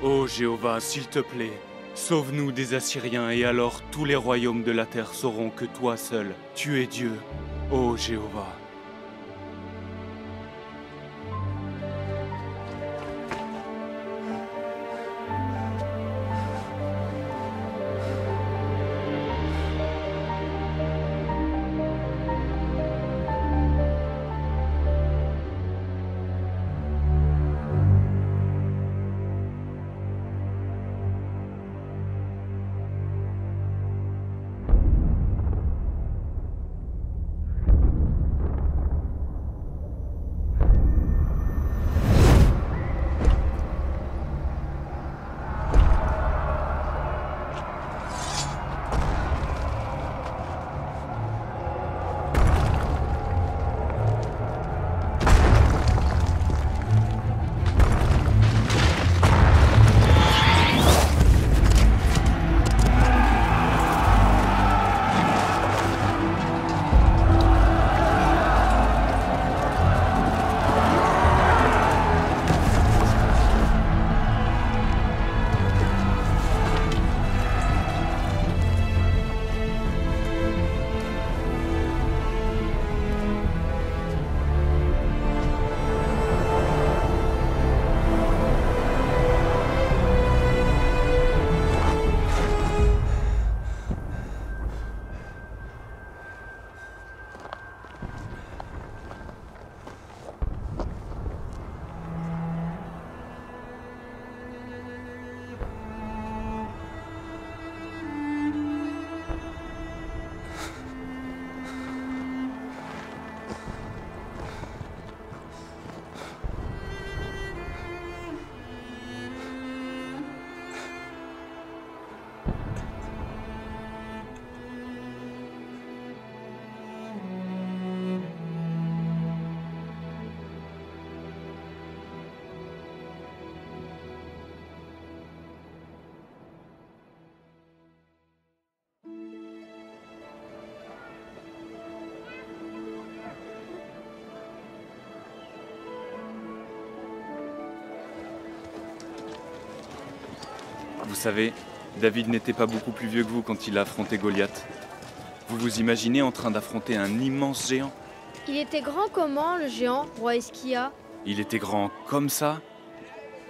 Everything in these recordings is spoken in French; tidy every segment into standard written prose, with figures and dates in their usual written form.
Ô Jéhovah, s'il te plaît, sauve-nous des Assyriens et alors tous les royaumes de la terre sauront que toi seul, tu es Dieu, ô Jéhovah. Vous savez, David n'était pas beaucoup plus vieux que vous quand il a affronté Goliath. Vous vous imaginez en train d'affronter un immense géant? Il était grand comment, le géant, roi Hiskia? Il était grand comme ça,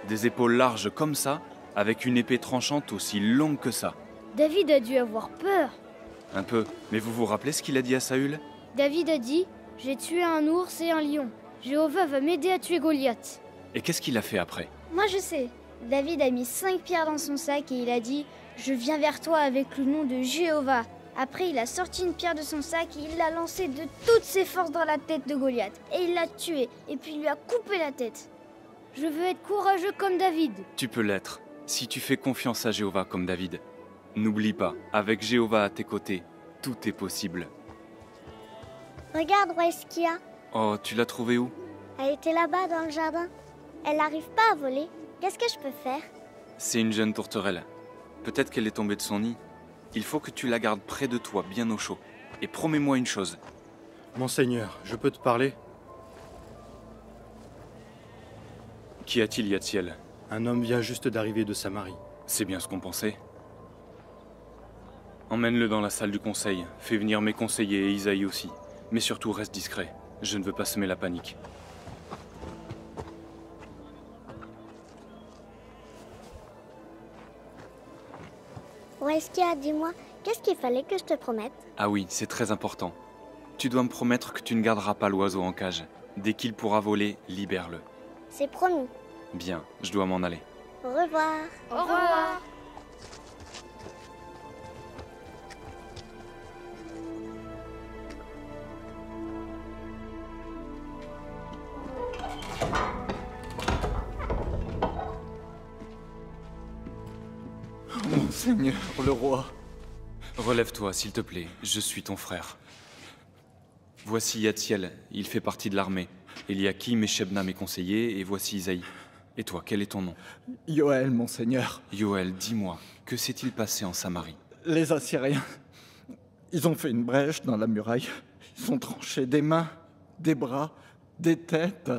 des épaules larges comme ça, avec une épée tranchante aussi longue que ça. David a dû avoir peur. Un peu, mais vous vous rappelez ce qu'il a dit à Saül? David a dit « J'ai tué un ours et un lion. Jéhovah va m'aider à tuer Goliath. » Et qu'est-ce qu'il a fait après? Moi je sais. David a mis 5 pierres dans son sac et il a dit « Je viens vers toi avec le nom de Jéhovah ». Après, il a sorti une pierre de son sac et il l'a lancée de toutes ses forces dans la tête de Goliath. Et il l'a tué, et puis il lui a coupé la tête. Je veux être courageux comme David. Tu peux l'être, si tu fais confiance à Jéhovah comme David. N'oublie pas, avec Jéhovah à tes côtés, tout est possible. Regarde, roi Hiskia. Oh, tu l'as trouvée où? Elle était là-bas dans le jardin. Elle n'arrive pas à voler. Qu'est-ce que je peux faire? C'est une jeune tourterelle. Peut-être qu'elle est tombée de son nid. Il faut que tu la gardes près de toi, bien au chaud. Et promets-moi une chose. Monseigneur, je peux te parler? Qu'y a-t-il, Yatziel? Un homme vient juste d'arriver de Samarie. C'est bien ce qu'on pensait. Emmène-le dans la salle du conseil. Fais venir mes conseillers et Isaïe aussi. Mais surtout, reste discret. Je ne veux pas semer la panique. Roi Hiskia, dis-moi, qu'est-ce qu'il fallait que je te promette? Ah oui, c'est très important. Tu dois me promettre que tu ne garderas pas l'oiseau en cage. Dès qu'il pourra voler, libère-le. C'est promis. Bien, je dois m'en aller. Au revoir. Au revoir. Monseigneur le roi. Relève-toi, s'il te plaît, je suis ton frère. Voici Yatziel, il fait partie de l'armée. Eliakim et Shebna mes conseillers, et voici Isaïe. Et toi, quel est ton nom? Yoël, monseigneur. Yoël, dis-moi, que s'est-il passé en Samarie? Les Assyriens, ils ont fait une brèche dans la muraille. Ils ont tranché des mains, des bras, des têtes.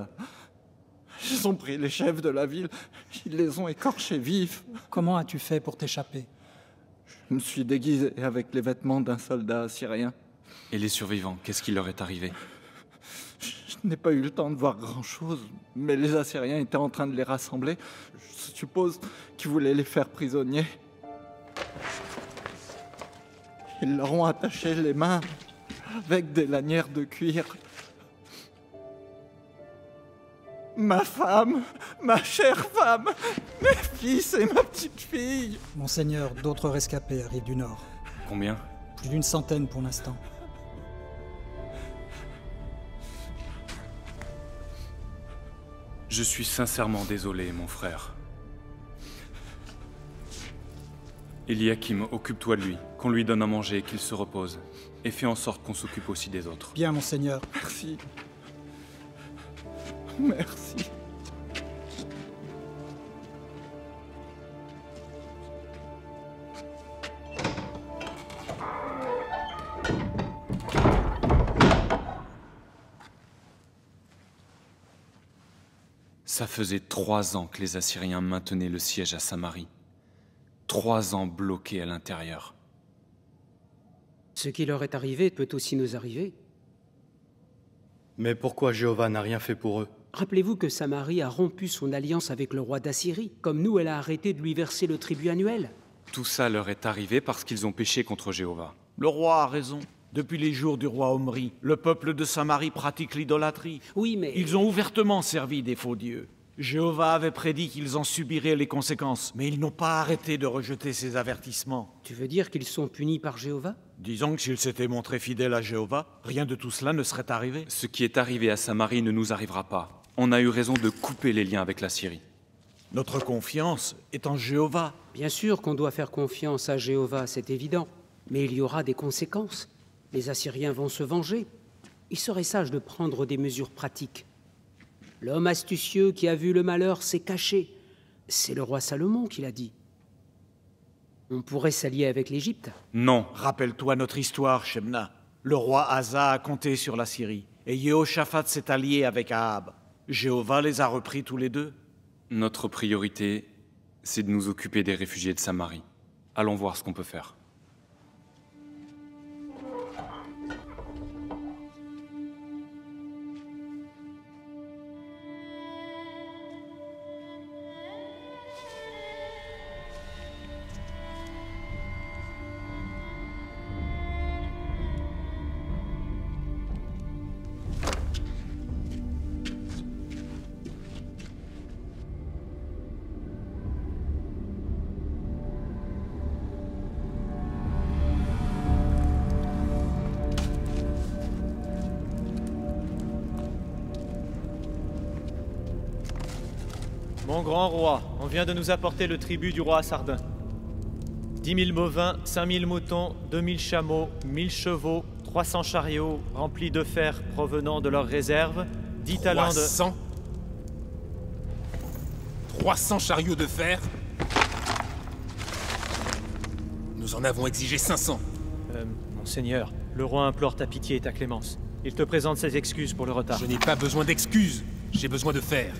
Ils ont pris les chefs de la ville, ils les ont écorchés vifs. Comment as-tu fait pour t'échapper? Je me suis déguisé avec les vêtements d'un soldat assyrien. Et les survivants, qu'est-ce qui leur est arrivé? Je n'ai pas eu le temps de voir grand-chose, mais les Assyriens étaient en train de les rassembler. Je suppose qu'ils voulaient les faire prisonniers. Ils leur ont attaché les mains avec des lanières de cuir. Ma femme, ma chère femme, mes fils et ma petite fille. Monseigneur, d'autres rescapés arrivent du nord. Combien? Plus d'une centaine pour l'instant. Je suis sincèrement désolé, mon frère. Eliakim, occupe-toi de lui, qu'on lui donne à manger et qu'il se repose. Et fais en sorte qu'on s'occupe aussi des autres. Bien, monseigneur. Merci. Merci. Ça faisait 3 ans que les Assyriens maintenaient le siège à Samarie. 3 ans bloqués à l'intérieur. Ce qui leur est arrivé peut aussi nous arriver. Mais pourquoi Jéhovah n'a rien fait pour eux? Rappelez-vous que Samarie a rompu son alliance avec le roi d'Assyrie. Comme nous, elle a arrêté de lui verser le tribut annuel. Tout ça leur est arrivé parce qu'ils ont péché contre Jéhovah. Le roi a raison. Depuis les jours du roi Omri, le peuple de Samarie pratique l'idolâtrie. Oui, mais... Ils ont ouvertement servi des faux dieux. Jéhovah avait prédit qu'ils en subiraient les conséquences, mais ils n'ont pas arrêté de rejeter ses avertissements. Tu veux dire qu'ils sont punis par Jéhovah? Disons que s'ils s'étaient montrés fidèles à Jéhovah, rien de tout cela ne serait arrivé. Ce qui est arrivé à Samarie ne nous arrivera pas. On a eu raison de couper les liens avec la Syrie. Notre confiance est en Jéhovah. Bien sûr qu'on doit faire confiance à Jéhovah, c'est évident. Mais il y aura des conséquences. Les Assyriens vont se venger. Il serait sage de prendre des mesures pratiques. L'homme astucieux qui a vu le malheur s'est caché. C'est le roi Salomon qui l'a dit. On pourrait s'allier avec l'Égypte. Non. Rappelle-toi notre histoire, Shebna. Le roi Asa a compté sur la Syrie, et Jehoshaphat s'est allié avec Ahab. Jéhovah les a repris tous les deux. Notre priorité, c'est de nous occuper des réfugiés de Samarie. Allons voir ce qu'on peut faire. Mon grand roi, on vient de nous apporter le tribut du roi Sardin. 10 000 bovins, 5 000 moutons, 2 000 chameaux, 1000 chevaux, 300 chariots remplis de fer provenant de leurs réserves, 10 talents de... 300 chariots de fer? Nous en avons exigé 500. Monseigneur, le roi implore ta pitié et ta clémence. Il te présente ses excuses pour le retard. Je n'ai pas besoin d'excuses, j'ai besoin de fer.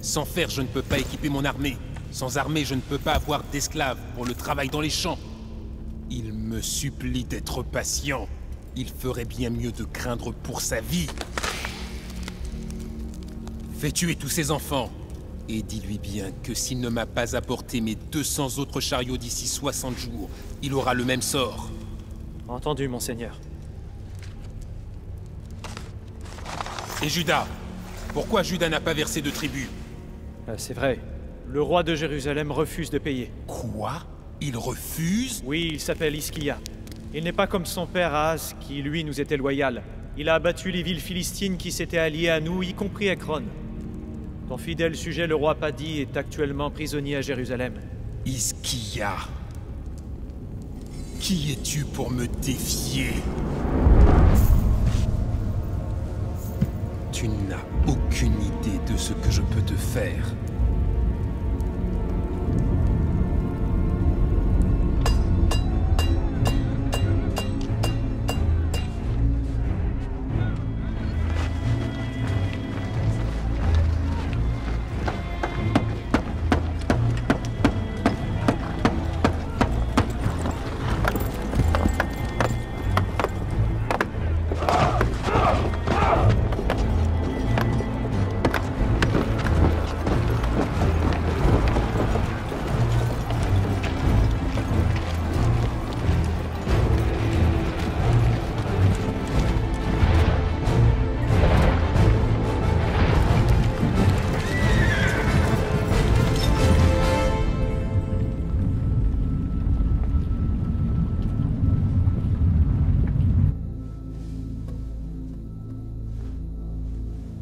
Sans fer, je ne peux pas équiper mon armée. Sans armée, je ne peux pas avoir d'esclaves pour le travail dans les champs. Il me supplie d'être patient. Il ferait bien mieux de craindre pour sa vie. Fais tuer tous ses enfants. Et dis-lui bien que s'il ne m'a pas apporté mes 200 autres chariots d'ici 60 jours, il aura le même sort. Entendu, monseigneur. Et Judas? Pourquoi Judas n'a pas versé de tribut? C'est vrai. Le roi de Jérusalem refuse de payer. Quoi? Il refuse? Oui, il s'appelle Hiskia. Il n'est pas comme son père Ahaz, qui lui nous était loyal. Il a abattu les villes philistines qui s'étaient alliées à nous, y compris Ekron. Ton fidèle sujet, le roi Padi, est actuellement prisonnier à Jérusalem. Hiskia. Qui es-tu pour me défier? Tu n'as aucune idée de ce que je peux te faire.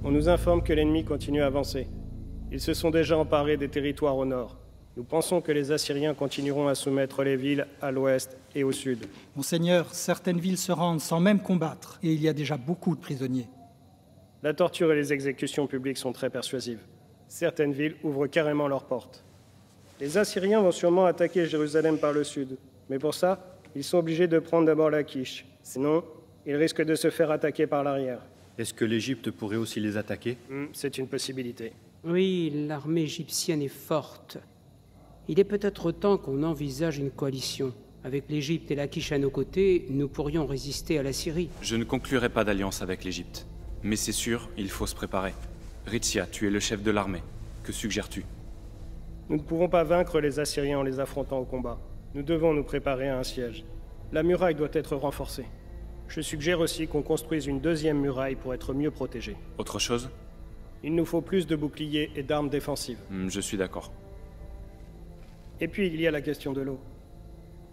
On nous informe que l'ennemi continue à avancer. Ils se sont déjà emparés des territoires au nord. Nous pensons que les Assyriens continueront à soumettre les villes à l'ouest et au sud. Monseigneur, certaines villes se rendent sans même combattre, et il y a déjà beaucoup de prisonniers. La torture et les exécutions publiques sont très persuasives. Certaines villes ouvrent carrément leurs portes. Les Assyriens vont sûrement attaquer Jérusalem par le sud, mais pour ça, ils sont obligés de prendre d'abord Lachish. Sinon, ils risquent de se faire attaquer par l'arrière. Est-ce que l'Égypte pourrait aussi les attaquer? C'est une possibilité. Oui, l'armée égyptienne est forte. Il est peut-être temps qu'on envisage une coalition. Avec l'Égypte et Lachish à nos côtés, nous pourrions résister à la Syrie. Je ne conclurai pas d'alliance avec l'Égypte. Mais c'est sûr, il faut se préparer. Ritzia, tu es le chef de l'armée. Que suggères-tu? Nous ne pouvons pas vaincre les Assyriens en les affrontant au combat. Nous devons nous préparer à un siège. La muraille doit être renforcée. Je suggère aussi qu'on construise une deuxième muraille pour être mieux protégés. Autre chose? Il nous faut plus de boucliers et d'armes défensives. Je suis d'accord. Et puis, il y a la question de l'eau.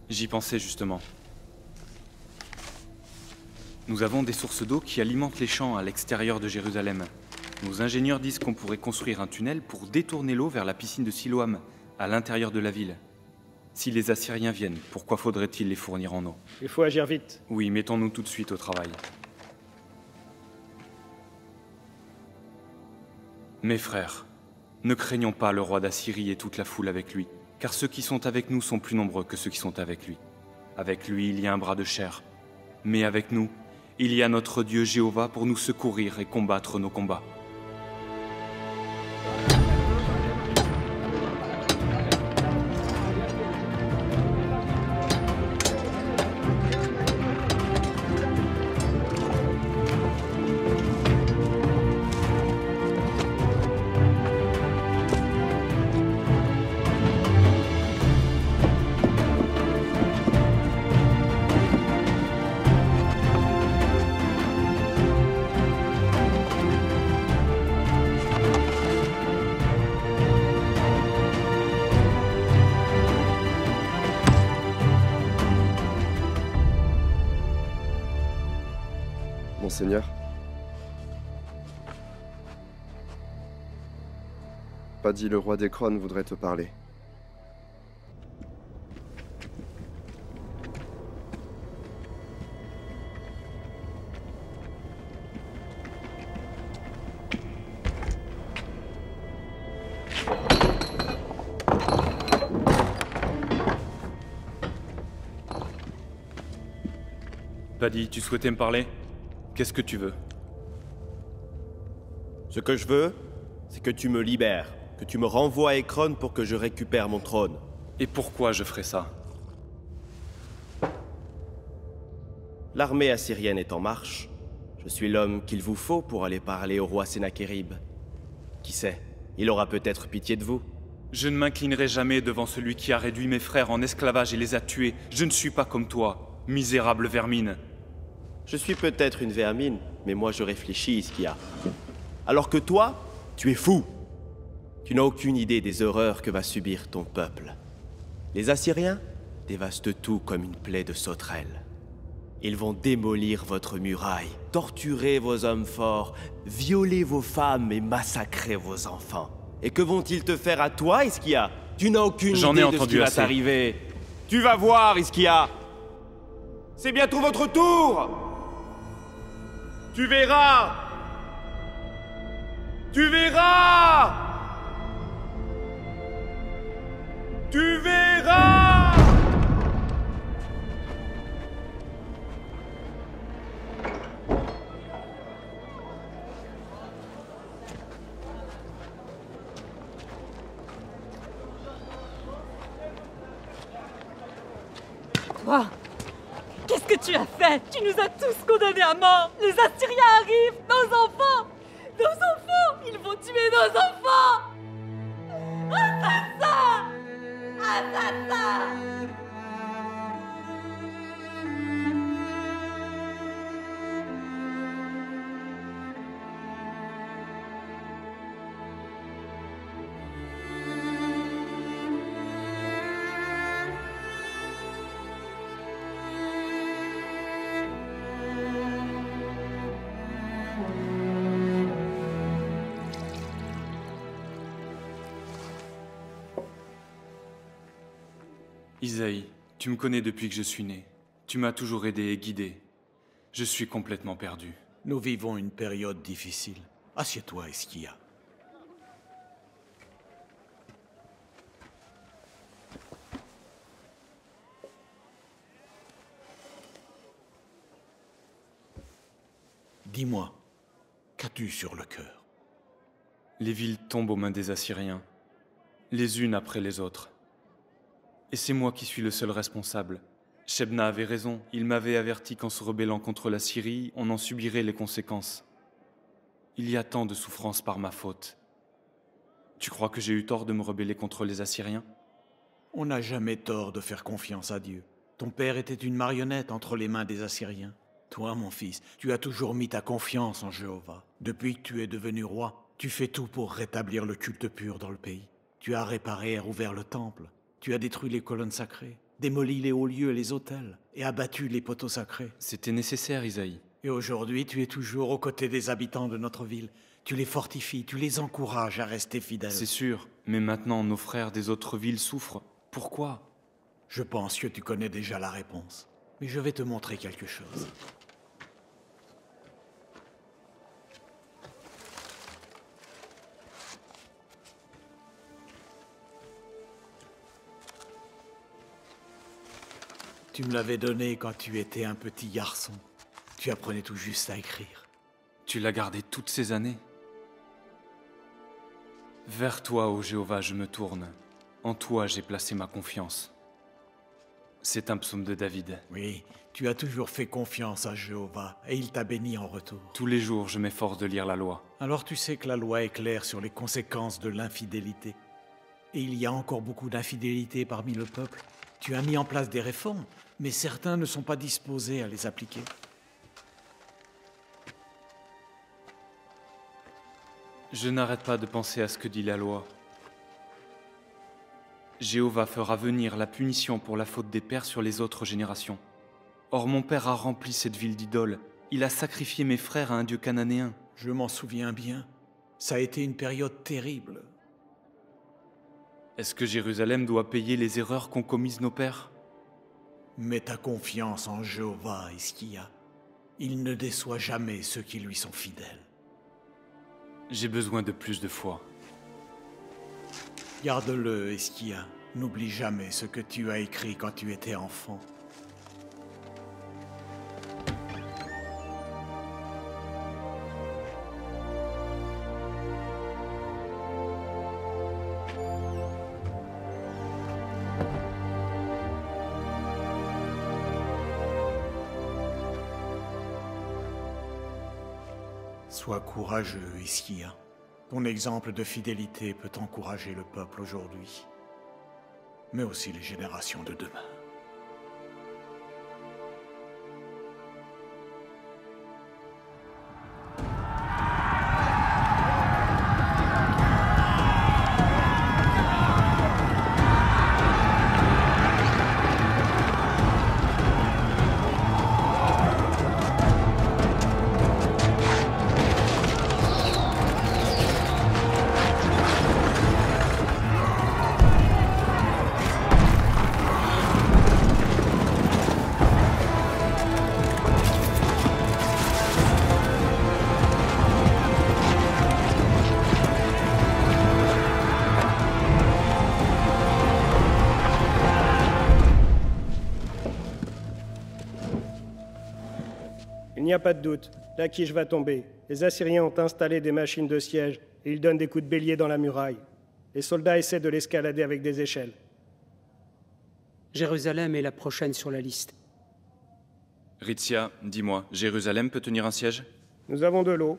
J'y pensais justement. Nous avons des sources d'eau qui alimentent les champs à l'extérieur de Jérusalem. Nos ingénieurs disent qu'on pourrait construire un tunnel pour détourner l'eau vers la piscine de Siloam, à l'intérieur de la ville. Si les Assyriens viennent, pourquoi faudrait-il les fournir en eau? Il faut agir vite. Oui, mettons-nous tout de suite au travail. Mes frères, ne craignons pas le roi d'Assyrie et toute la foule avec lui, car ceux qui sont avec nous sont plus nombreux que ceux qui sont avec lui. Avec lui, il y a un bras de chair. Mais avec nous, il y a notre Dieu Jéhovah pour nous secourir et combattre nos combats. Monseigneur. Padi, le roi d'Écrone, voudrait te parler. Padi, tu souhaitais me parler? Qu'est-ce que tu veux? Ce que je veux, c'est que tu me libères, que tu me renvoies à Écrone pour que je récupère mon trône. Et pourquoi je ferais ça? L'armée assyrienne est en marche. Je suis l'homme qu'il vous faut pour aller parler au roi Sennachérib. Qui sait, il aura peut-être pitié de vous. Je ne m'inclinerai jamais devant celui qui a réduit mes frères en esclavage et les a tués. Je ne suis pas comme toi, misérable vermine. Je suis peut-être une vermine, mais moi je réfléchis, Ischia. Alors que toi, tu es fou. Tu n'as aucune idée des horreurs que va subir ton peuple. Les Assyriens dévastent tout comme une plaie de sauterelles. Ils vont démolir votre muraille, torturer vos hommes forts, violer vos femmes et massacrer vos enfants. Et que vont-ils te faire à toi, Ischia? Tu n'as aucune idée de ce qui va t'arriver. Tu vas voir, Ischia. C'est bientôt votre tour. Tu verras! Tu verras! Tu verras! Toi, qu'est-ce que tu as fait? Tu nous as tous condamnés à mort! Les Assyriens arrivent! Nos enfants! Nos enfants! Ils vont tuer nos enfants! Assassin! Assassin! Isaïe, tu me connais depuis que je suis né. Tu m'as toujours aidé et guidé. Je suis complètement perdu. Nous vivons une période difficile. Assieds-toi, Esquia. Dis-moi, qu'as-tu sur le cœur? Les villes tombent aux mains des Assyriens, les unes après les autres. Et c'est moi qui suis le seul responsable. Shebna avait raison, il m'avait averti qu'en se rebellant contre la Syrie, on en subirait les conséquences. Il y a tant de souffrances par ma faute. Tu crois que j'ai eu tort de me rebeller contre les Assyriens? On n'a jamais tort de faire confiance à Dieu. Ton père était une marionnette entre les mains des Assyriens. Toi, mon fils, tu as toujours mis ta confiance en Jéhovah. Depuis que tu es devenu roi, tu fais tout pour rétablir le culte pur dans le pays. Tu as réparé et rouvert le temple. Tu as détruit les colonnes sacrées, démoli les hauts lieux et les autels, et abattu les poteaux sacrés. C'était nécessaire, Isaïe. Et aujourd'hui, tu es toujours aux côtés des habitants de notre ville. Tu les fortifies, tu les encourages à rester fidèles. C'est sûr, mais maintenant nos frères des autres villes souffrent. Pourquoi? Je pense que tu connais déjà la réponse. Mais je vais te montrer quelque chose. Tu me l'avais donné quand tu étais un petit garçon. Tu apprenais tout juste à écrire. Tu l'as gardé toutes ces années? Vers toi, ô Jéhovah, je me tourne. En toi, j'ai placé ma confiance. C'est un psaume de David. Oui, tu as toujours fait confiance à Jéhovah, et il t'a béni en retour. Tous les jours, je m'efforce de lire la loi. Alors tu sais que la loi est claire sur les conséquences de l'infidélité. Et il y a encore beaucoup d'infidélité parmi le peuple. Tu as mis en place des réformes, mais certains ne sont pas disposés à les appliquer. Je n'arrête pas de penser à ce que dit la loi. Jéhovah fera venir la punition pour la faute des pères sur les autres générations. Or mon père a rempli cette ville d'idoles. Il a sacrifié mes frères à un dieu cananéen. Je m'en souviens bien. Ça a été une période terrible. Est-ce que Jérusalem doit payer les erreurs qu'ont commises nos pères? Mets ta confiance en Jéhovah, Esquia. Il ne déçoit jamais ceux qui lui sont fidèles. J'ai besoin de plus de foi. Garde-le, Esquia. N'oublie jamais ce que tu as écrit quand tu étais enfant. Sois courageux, Esquia. Ton exemple de fidélité peut encourager le peuple aujourd'hui, mais aussi les générations de demain. Il n'y a pas de doute, la quiche va tomber. Les Assyriens ont installé des machines de siège et ils donnent des coups de bélier dans la muraille. Les soldats essaient de l'escalader avec des échelles. Jérusalem est la prochaine sur la liste. Ritzia, dis-moi, Jérusalem peut tenir un siège? Nous avons de l'eau,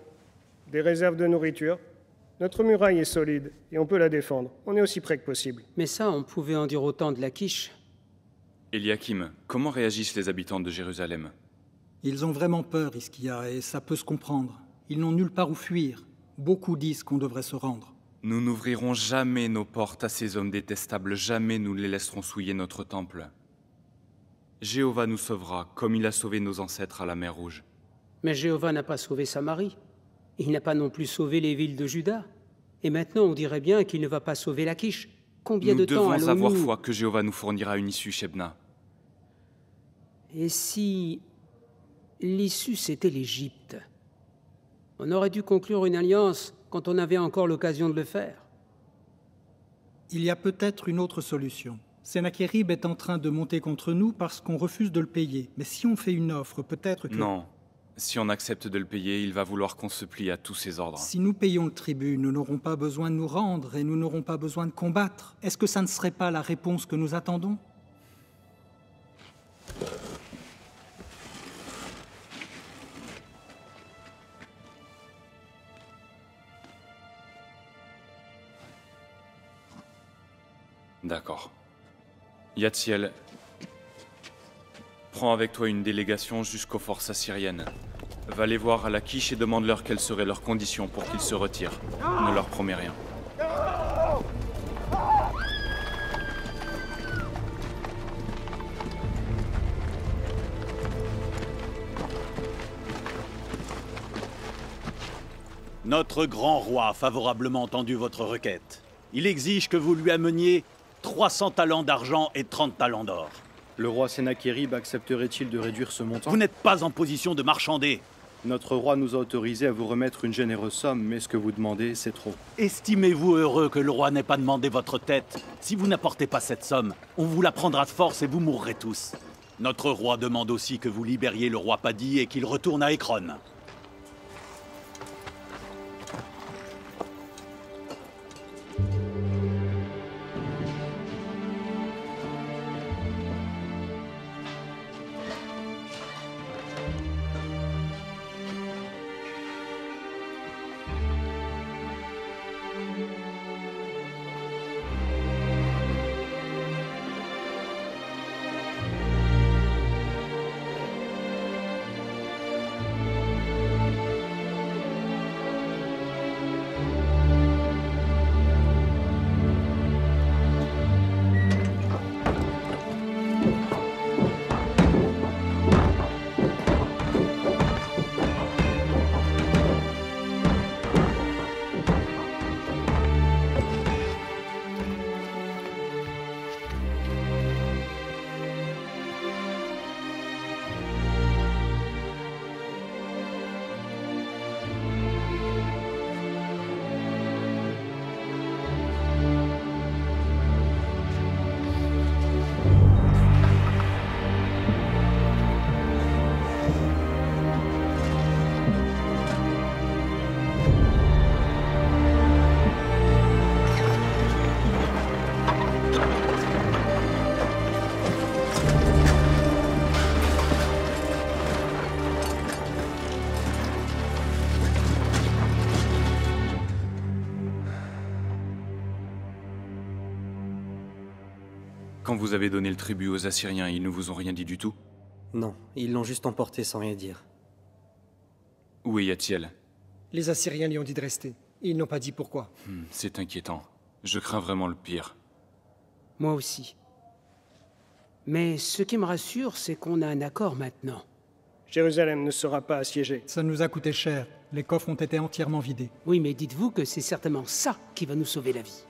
des réserves de nourriture. Notre muraille est solide et on peut la défendre. On est aussi près que possible. Mais ça, on pouvait en dire autant de Lachish. Eliakim, comment réagissent les habitants de Jérusalem? Ils ont vraiment peur, Hiskia, et ça peut se comprendre. Ils n'ont nulle part où fuir. Beaucoup disent qu'on devrait se rendre. Nous n'ouvrirons jamais nos portes à ces hommes détestables, jamais nous les laisserons souiller notre temple. Jéhovah nous sauvera, comme il a sauvé nos ancêtres à la mer Rouge. Mais Jéhovah n'a pas sauvé Samarie. Il n'a pas non plus sauvé les villes de Juda. Et maintenant, on dirait bien qu'il ne va pas sauver Lachish. Combien de temps Nous devons avoir allons-nous... foi que Jéhovah nous fournira une issue, Shebna. Et si l'issue c'était l'Égypte? On aurait dû conclure une alliance quand on avait encore l'occasion de le faire. Il y a peut-être une autre solution. Sennachérib est en train de monter contre nous parce qu'on refuse de le payer. Mais si on fait une offre, peut-être que... Non. Si on accepte de le payer, il va vouloir qu'on se plie à tous ses ordres. Si nous payons le tribut, nous n'aurons pas besoin de nous rendre et nous n'aurons pas besoin de combattre. Est-ce que ça ne serait pas la réponse que nous attendons? D'accord. Yatziel, prends avec toi une délégation jusqu'aux forces assyriennes. Va les voir à Lachish et demande-leur quelles seraient leurs conditions pour qu'ils se retirent. Ne leur promets rien. Notre grand roi a favorablement entendu votre requête. Il exige que vous lui ameniez 300 talents d'argent et 30 talents d'or. Le roi Sennachérib accepterait-il de réduire ce montant? Vous n'êtes pas en position de marchander. Notre roi nous a autorisé à vous remettre une généreuse somme, mais ce que vous demandez, c'est trop. Estimez-vous heureux que le roi n'ait pas demandé votre tête? Si vous n'apportez pas cette somme, on vous la prendra de force et vous mourrez tous. Notre roi demande aussi que vous libériez le roi Padi et qu'il retourne à Ekron. Quand vous avez donné le tribut aux Assyriens, ils ne vous ont rien dit du tout? Non, ils l'ont juste emporté sans rien dire. Où est Yatziel? Les Assyriens lui ont dit de rester. Ils n'ont pas dit pourquoi. C'est inquiétant. Je crains vraiment le pire. Moi aussi. Mais ce qui me rassure, c'est qu'on a un accord maintenant. Jérusalem ne sera pas assiégée. Ça nous a coûté cher. Les coffres ont été entièrement vidés. Oui, mais dites-vous que c'est certainement ça qui va nous sauver la vie.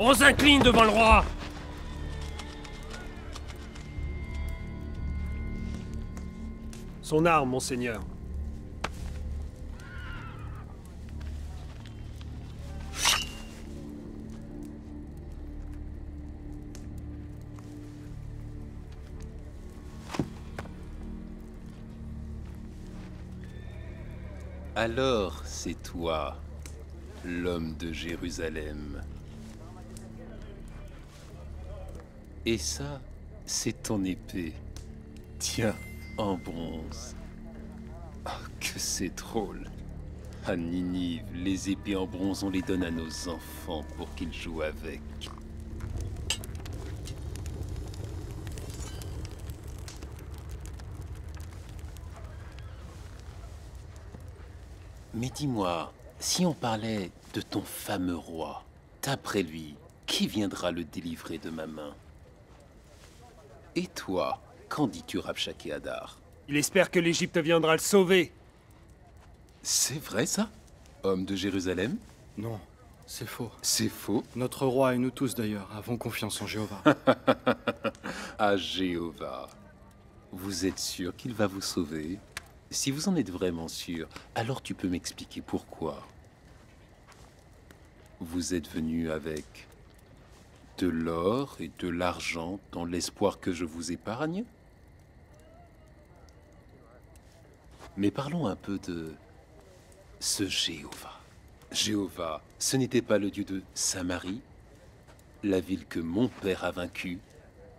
On s'incline devant le roi! Son arme, monseigneur. Alors, c'est toi, l'homme de Jérusalem. Et ça, c'est ton épée. Tiens, en bronze. Oh, que c'est drôle. À Ninive, les épées en bronze, on les donne à nos enfants pour qu'ils jouent avec. Mais dis-moi, si on parlait de ton fameux roi, d'après lui, qui viendra le délivrer de ma main? Et toi, qu'en dis-tu, Rabshakeh Adar? Il espère que l'Égypte viendra le sauver. C'est vrai ça? Homme de Jérusalem? Non, c'est faux. C'est faux? Notre roi et nous tous d'ailleurs avons confiance en Jéhovah. À Jéhovah. Vous êtes sûr qu'il va vous sauver? Si vous en êtes vraiment sûr, alors tu peux m'expliquer pourquoi. Vous êtes venu avec de l'or et de l'argent dans l'espoir que je vous épargne? Mais parlons un peu de ce Jéhovah. Jéhovah, ce n'était pas le dieu de Samarie, la ville que mon père a vaincue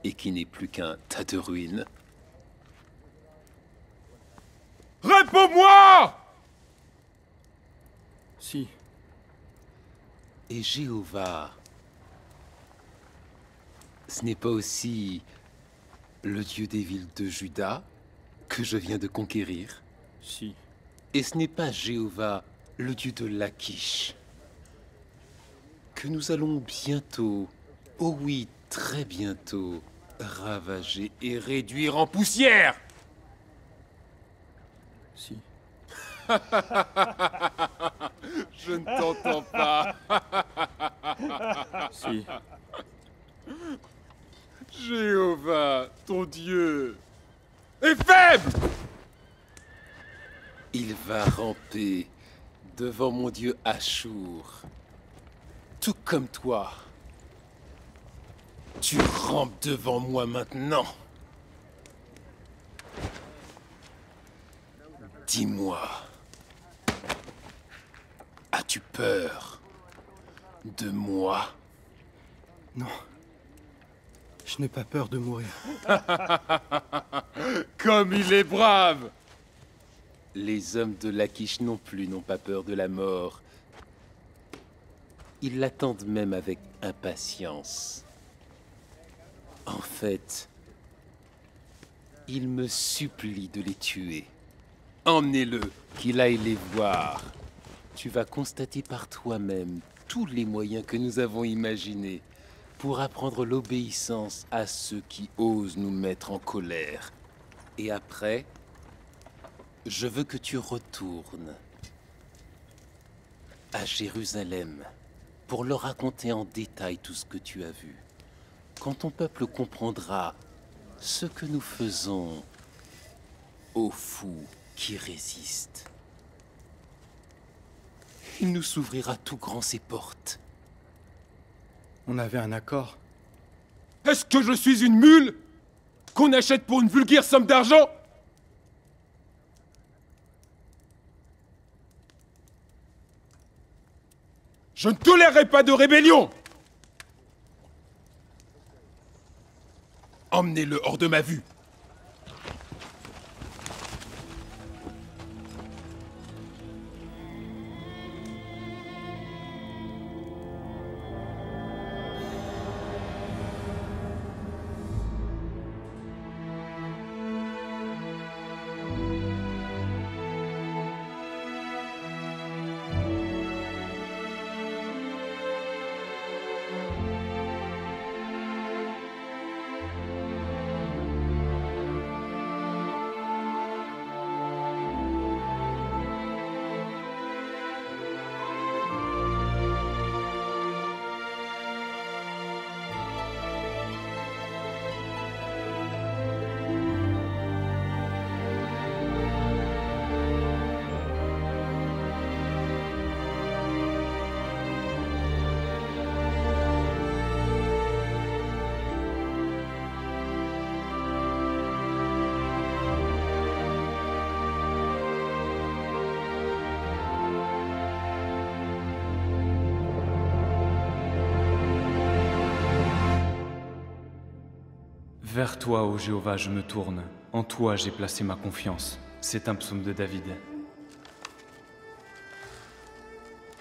et qui n'est plus qu'un tas de ruines? Réponds-moi! Si. Et Jéhovah, ce n'est pas aussi le dieu des villes de Juda que je viens de conquérir? Si. Et ce n'est pas Jéhovah, le dieu de Lachish, que nous allons bientôt, oh oui, très bientôt, ravager et réduire en poussière? Si. Je ne t'entends pas. Si. Jéhovah, ton Dieu, est faible. Il va ramper devant mon Dieu Achour, tout comme toi. Tu rampes devant moi maintenant. Dis-moi, as-tu peur de moi? Non. Je n'ai pas peur de mourir. Comme il est brave! Les hommes de Lachish non plus n'ont pas peur de la mort. Ils l'attendent même avec impatience. En fait, ils me supplient de les tuer. Emmenez-le, qu'il aille les voir. Tu vas constater par toi-même tous les moyens que nous avons imaginés pour apprendre l'obéissance à ceux qui osent nous mettre en colère. Et après, je veux que tu retournes à Jérusalem pour leur raconter en détail tout ce que tu as vu. Quand ton peuple comprendra ce que nous faisons aux fous qui résistent, il nous s'ouvrira tout grand ses portes. On avait un accord. Est-ce que je suis une mule qu'on achète pour une vulgaire somme d'argent? Je ne tolérerai pas de rébellion! Emmenez-le hors de ma vue. Vers toi, ô Jéhovah, je me tourne. En toi, j'ai placé ma confiance. C'est un psaume de David.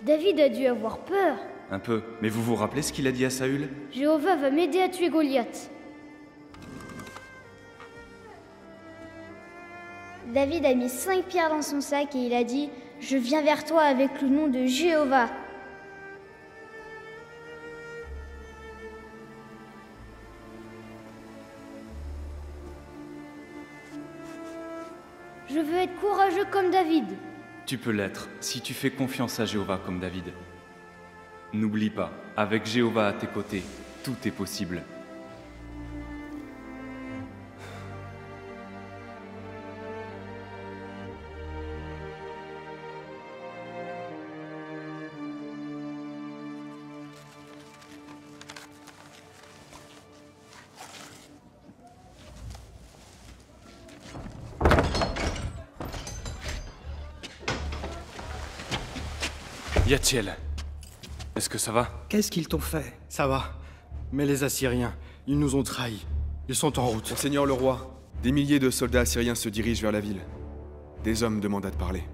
David a dû avoir peur. Un peu. Mais vous vous rappelez ce qu'il a dit à Saül? Jéhovah va m'aider à tuer Goliath. David a mis 5 pierres dans son sac et il a dit « je viens vers toi avec le nom de Jéhovah. Je veux être courageux comme David. Tu peux l'être, si tu fais confiance à Jéhovah comme David. N'oublie pas, avec Jéhovah à tes côtés, tout est possible. Yathiel, est-ce que ça va? Qu'est-ce qu'ils t'ont fait? Ça va. Mais les Assyriens, ils nous ont trahis. Ils sont en route. Monseigneur le roi, des milliers de soldats assyriens se dirigent vers la ville. Des hommes demandent à te parler.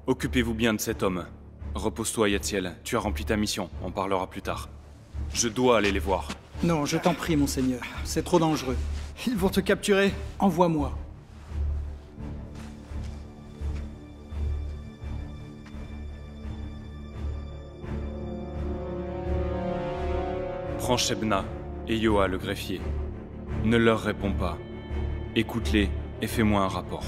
Occupez-vous bien de cet homme. Repose-toi, Yathiel. Tu as rempli ta mission. On parlera plus tard. Je dois aller les voir. Non, je t'en prie, monseigneur. C'est trop dangereux. Ils vont te capturer. Envoie-moi. Prends Shebna et Yoa le greffier. Ne leur réponds pas. Écoute-les et fais-moi un rapport.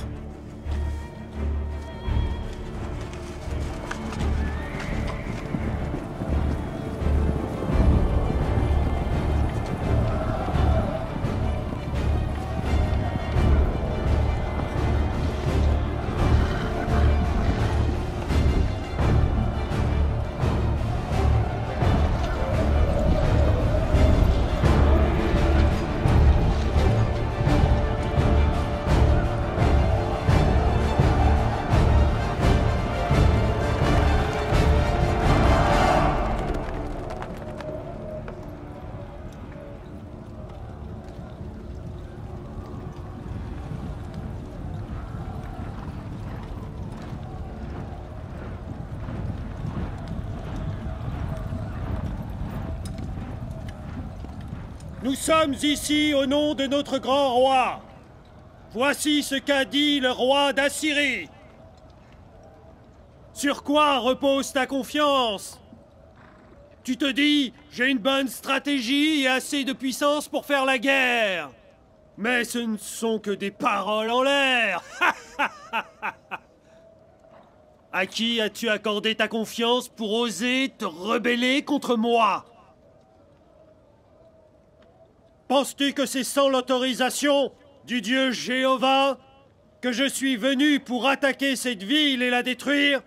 Nous sommes ici au nom de notre grand roi. Voici ce qu'a dit le roi d'Assyrie. Sur quoi repose ta confiance? Tu te dis, j'ai une bonne stratégie et assez de puissance pour faire la guerre. Mais ce ne sont que des paroles en l'air. À qui as-tu accordé ta confiance pour oser te rebeller contre moi? Penses-tu que c'est sans l'autorisation du Dieu Jéhovah que je suis venu pour attaquer cette ville et la détruire?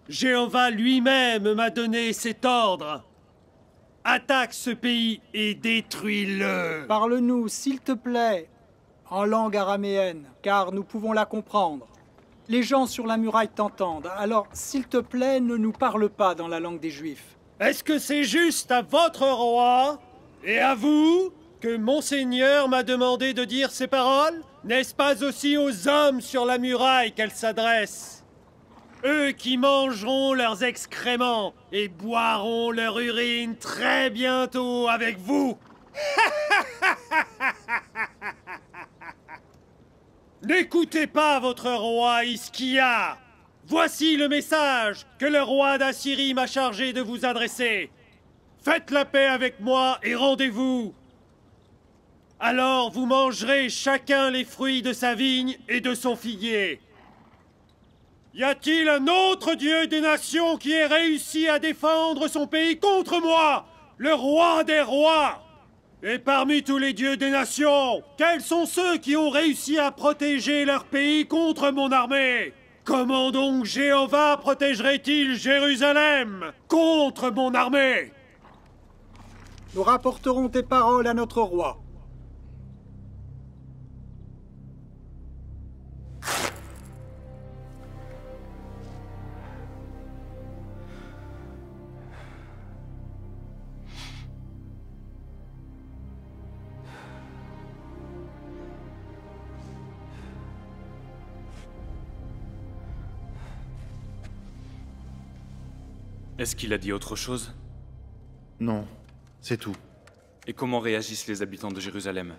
Jéhovah lui-même m'a donné cet ordre. Attaque ce pays et détruis-le. Parle-nous, s'il te plaît, en langue araméenne, car nous pouvons la comprendre. Les gens sur la muraille t'entendent, alors s'il te plaît, ne nous parle pas dans la langue des Juifs. Est-ce que c'est juste à votre roi et à vous que Monseigneur m'a demandé de dire ces paroles? N'est-ce pas aussi aux hommes sur la muraille qu'elles s'adressent? Eux qui mangeront leurs excréments et boiront leur urine très bientôt avec vous. N'écoutez pas votre roi Hiskia. Voici le message que le roi d'Assyrie m'a chargé de vous adresser. Faites la paix avec moi et rendez-vous. Alors vous mangerez chacun les fruits de sa vigne et de son figuier. Y a-t-il un autre dieu des nations qui ait réussi à défendre son pays contre moi, le roi des rois? Et parmi tous les dieux des nations, quels sont ceux qui ont réussi à protéger leur pays contre mon armée? Comment donc Jéhovah protégerait-il Jérusalem contre mon armée? Nous rapporterons tes paroles à notre roi. Est-ce qu'il a dit autre chose? Non, c'est tout. Et comment réagissent les habitants de Jérusalem?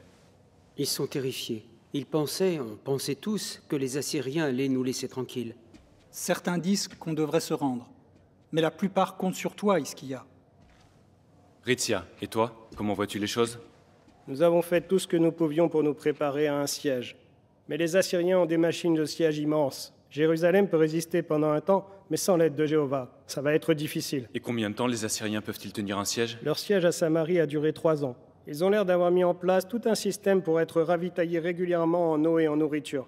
Ils sont terrifiés. on pensait tous, que les Assyriens allaient nous laisser tranquilles. Certains disent qu'on devrait se rendre, mais la plupart comptent sur toi, Ischia. Ritzia, et toi, comment vois-tu les choses? Nous avons fait tout ce que nous pouvions pour nous préparer à un siège. Mais les Assyriens ont des machines de siège immenses. Jérusalem peut résister pendant un temps, mais sans l'aide de Jéhovah. Ça va être difficile. Et combien de temps les Assyriens peuvent-ils tenir un siège? Leur siège à Samarie a duré 3 ans. Ils ont l'air d'avoir mis en place tout un système pour être ravitaillés régulièrement en eau et en nourriture.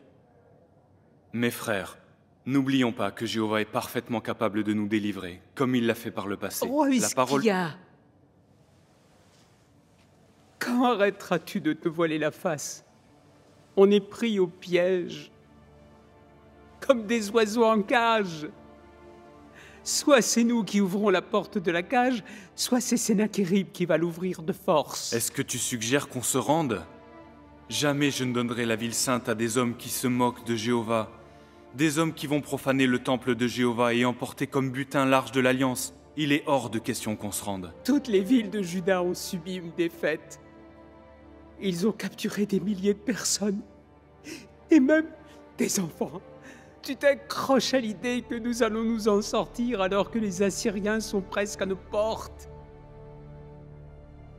Mes frères, n'oublions pas que Jéhovah est parfaitement capable de nous délivrer, comme il l'a fait par le passé. Roi Ischia, quand arrêteras-tu de te voiler la face? On est pris au piège, comme des oiseaux en cage. Soit c'est nous qui ouvrons la porte de la cage, soit c'est Sennachérib qui va l'ouvrir de force. Est-ce que tu suggères qu'on se rende? Jamais je ne donnerai la ville sainte à des hommes qui se moquent de Jéhovah, des hommes qui vont profaner le temple de Jéhovah et emporter comme butin l'arche de l'Alliance. Il est hors de question qu'on se rende. Toutes les villes de Juda ont subi une défaite. Ils ont capturé des milliers de personnes, et même des enfants. Tu t'accroches à l'idée que nous allons nous en sortir alors que les Assyriens sont presque à nos portes.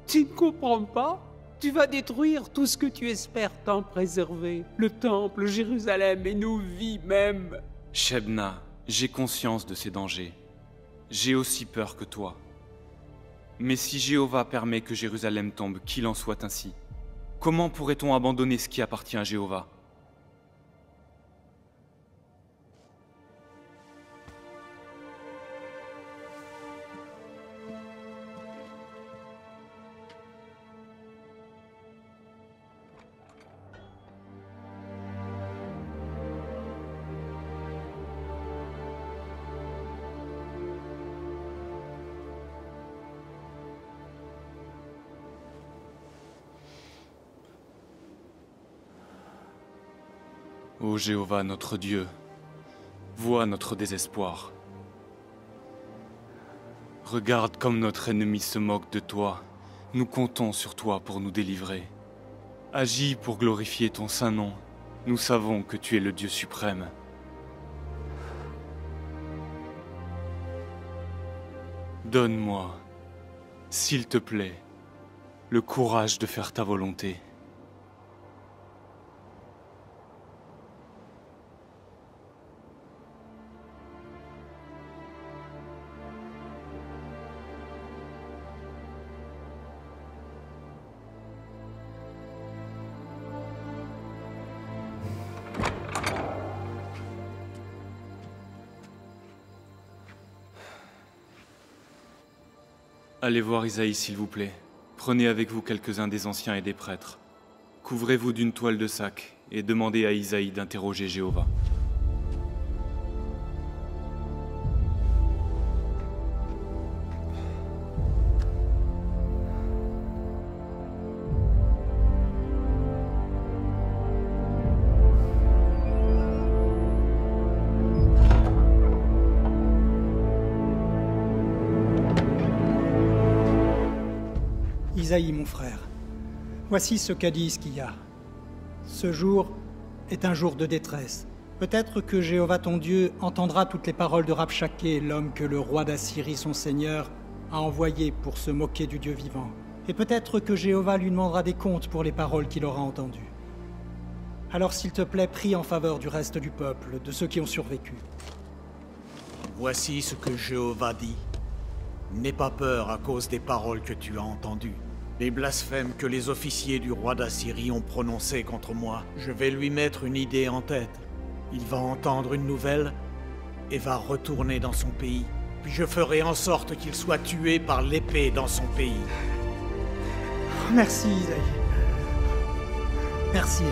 Tu ne comprends pas? Tu vas détruire tout ce que tu espères tant préserver. Le temple, Jérusalem et nos vies même. Shebna, j'ai conscience de ces dangers. J'ai aussi peur que toi. Mais si Jéhovah permet que Jérusalem tombe, qu'il en soit ainsi. Comment pourrait-on abandonner ce qui appartient à Jéhovah? Ô Jéhovah, notre Dieu, vois notre désespoir. Regarde comme notre ennemi se moque de toi. Nous comptons sur toi pour nous délivrer. Agis pour glorifier ton saint nom. Nous savons que tu es le Dieu suprême. Donne-moi, s'il te plaît, le courage de faire ta volonté. Allez voir Isaïe, s'il vous plaît. Prenez avec vous quelques-uns des anciens et des prêtres. Couvrez-vous d'une toile de sac et demandez à Isaïe d'interroger Jéhovah. Isaïe, mon frère, voici ce qu'a dit Ischia. Ce jour est un jour de détresse. Peut-être que Jéhovah ton Dieu entendra toutes les paroles de Rabchaké, l'homme que le roi d'Assyrie, son seigneur, a envoyé pour se moquer du Dieu vivant. Et peut-être que Jéhovah lui demandera des comptes pour les paroles qu'il aura entendues. Alors s'il te plaît, prie en faveur du reste du peuple, de ceux qui ont survécu. Voici ce que Jéhovah dit. N'aie pas peur à cause des paroles que tu as entendues. Les blasphèmes que les officiers du roi d'Assyrie ont prononcés contre moi, je vais lui mettre une idée en tête. Il va entendre une nouvelle et va retourner dans son pays. Puis je ferai en sorte qu'il soit tué par l'épée dans son pays. Merci, Isaïe. Merci.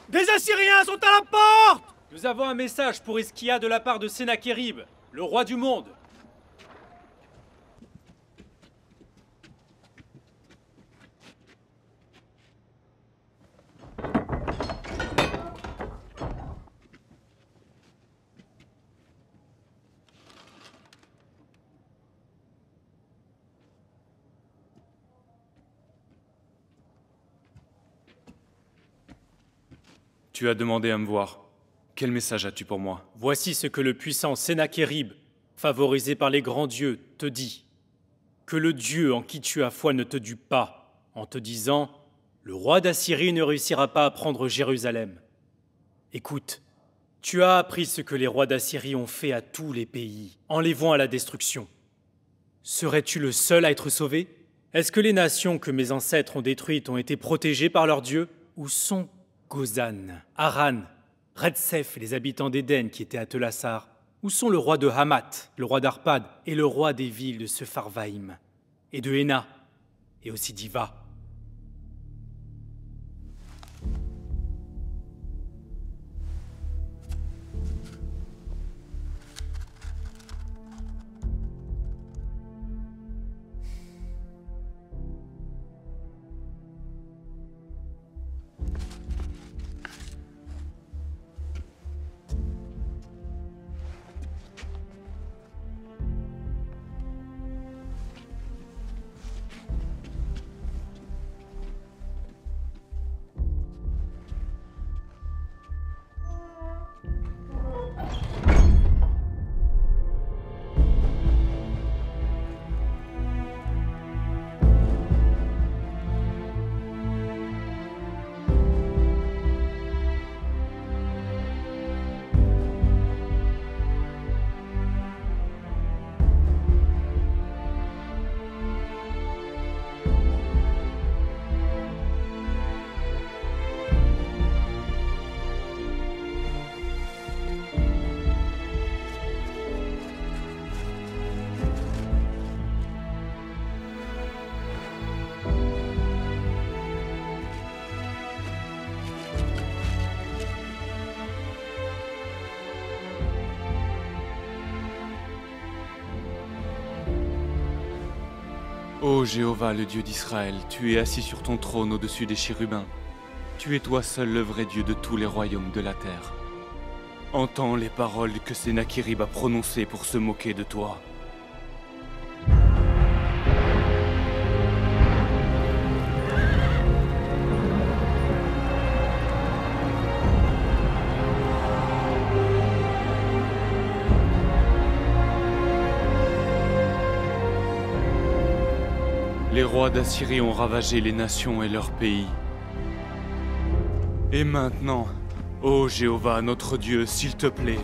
Des Assyriens sont à la porte! Nous avons un message pour Ischia de la part de Sennachérib, le roi du monde. Tu as demandé à me voir. Quel message as-tu pour moi? Voici ce que le puissant Sennachérib, favorisé par les grands dieux, te dit. Que le Dieu en qui tu as foi ne te dupe pas, en te disant « Le roi d'Assyrie ne réussira pas à prendre Jérusalem. » Écoute, tu as appris ce que les rois d'Assyrie ont fait à tous les pays, en les vouant à la destruction. Serais-tu le seul à être sauvé? Est-ce que les nations que mes ancêtres ont détruites ont été protégées par leurs dieux? Où sont Gozan, Haran, Retsef et les habitants d'Éden qui étaient à Telassar? Où sont le roi de Hamath, le roi d'Arpad et le roi des villes de Sepharvaïm, et de Héna, et aussi d'Iva? Ô Jéhovah, le Dieu d'Israël, tu es assis sur ton trône au-dessus des chérubins. Tu es toi seul le vrai Dieu de tous les royaumes de la terre. Entends les paroles que Sennachérib a prononcées pour se moquer de toi. Les rois d'Assyrie ont ravagé les nations et leurs pays. Et maintenant, ô Jéhovah, notre Dieu, s'il te plaît,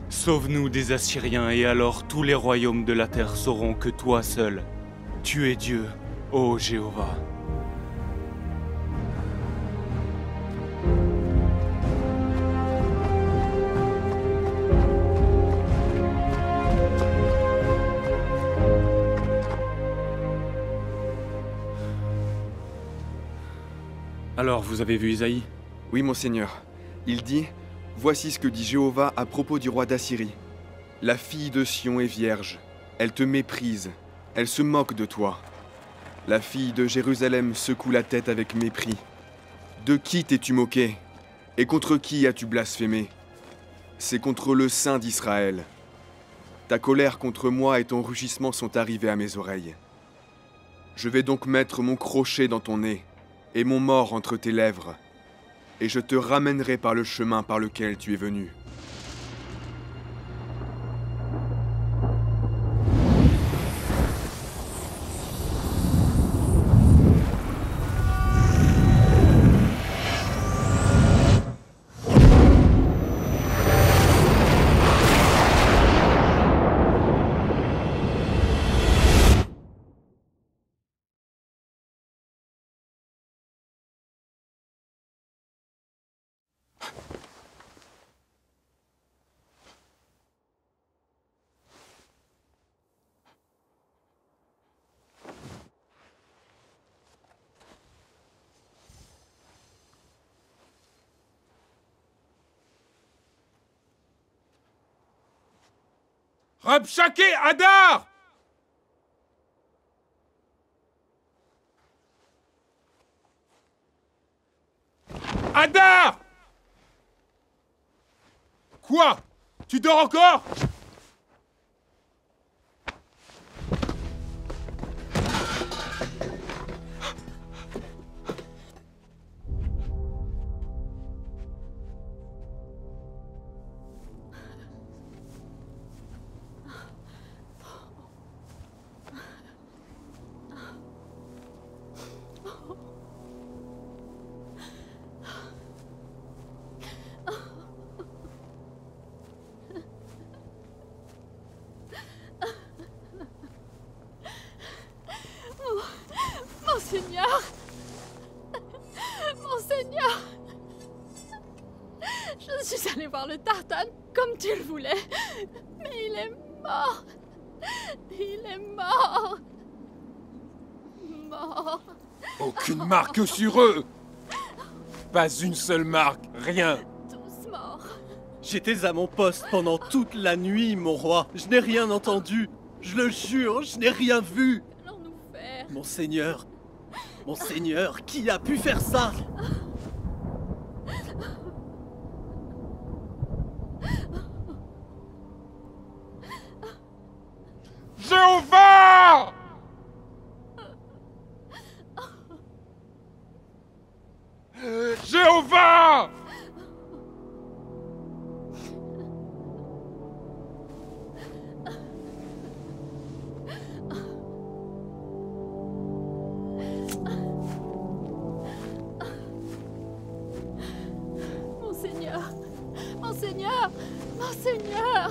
sauve-nous des Assyriens, et alors tous les royaumes de la terre sauront que toi seul, tu es Dieu, ô Jéhovah. Alors, vous avez vu Isaïe? Oui, mon Seigneur. Il dit « Voici ce que dit Jéhovah à propos du roi d'Assyrie. La fille de Sion est vierge. Elle te méprise. Elle se moque de toi. La fille de Jérusalem secoue la tête avec mépris. De qui t'es-tu moqué? Et contre qui as-tu blasphémé? C'est contre le Saint d'Israël. Ta colère contre moi et ton rugissement sont arrivés à mes oreilles. Je vais donc mettre mon crochet dans ton nez et mon mors entre tes lèvres, et je te ramènerai par le chemin par lequel tu es venu. » Rabshakeh Hadar! Hadar! Quoi? Tu dors encore? Monseigneur! Je suis allée voir le Tartane comme tu le voulais, mais il est mort. Il est mort. Mort. Aucune marque sur eux! Pas une seule marque, rien! Tous morts. J'étais à mon poste pendant toute la nuit, mon roi. Je n'ai rien entendu. Je le jure, je n'ai rien vu. Qu'allons-nous faire? Monseigneur, Monseigneur, qui a pu faire ça? Jéhovah! Jéhovah! Monseigneur! Monseigneur! Monseigneur!